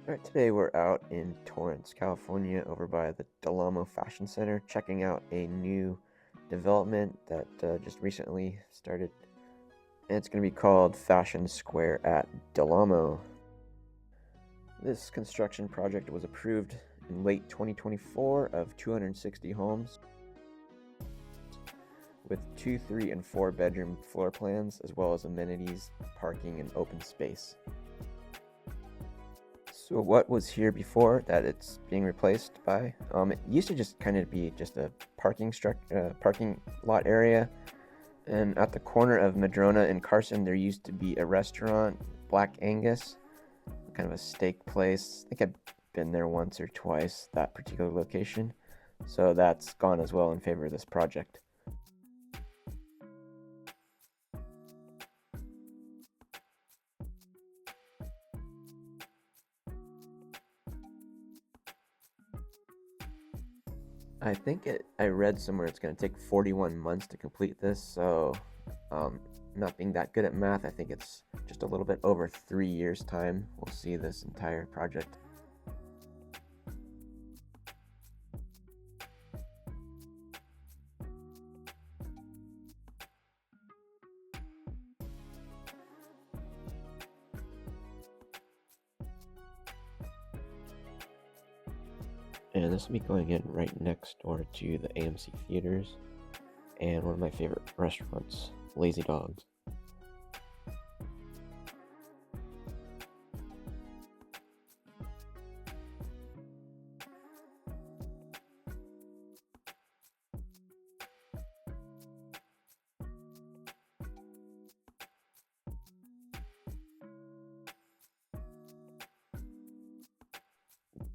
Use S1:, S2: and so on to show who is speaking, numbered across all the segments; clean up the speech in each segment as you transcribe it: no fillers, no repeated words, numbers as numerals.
S1: Alright, today we're out in Torrance, California, over by the Del Amo Fashion Center, checking out a new development that just recently started. And it's going to be called Fashion Square at Del Amo. This construction project was approved in late 2024 of 260 homes with 2, 3, and 4 bedroom floor plans, as well as amenities, parking, and open space. So what was here before that it's being replaced by? It used to just kind of be just a parking lot area. And at the corner of Madrona and Carson, there used to be a restaurant, Black Angus, kind of a steak place. I think I've been there once or twice, that particular location. So that's gone as well in favor of this project. I read somewhere it's going to take 41 months to complete this, so not being that good at math, I think it's just a little bit over 3 years' time we'll see this entire project. And this will be going in right next door to the AMC theaters and one of my favorite restaurants, Lazy Dogs.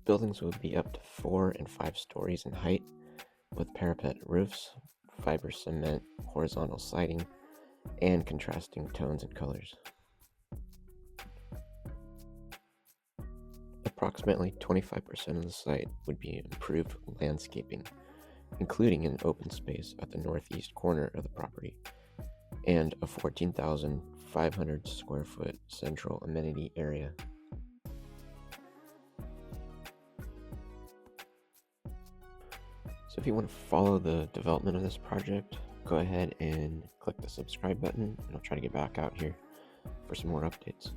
S1: Buildings would be up to 4 and 5 stories in height, with parapet roofs, fiber cement, horizontal siding, and contrasting tones and colors. Approximately 25% of the site would be improved landscaping, including an open space at the northeast corner of the property, and a 14,500 square foot central amenity area. So if you want to follow the development of this project, go ahead and click the subscribe button, and I'll try to get back out here for some more updates.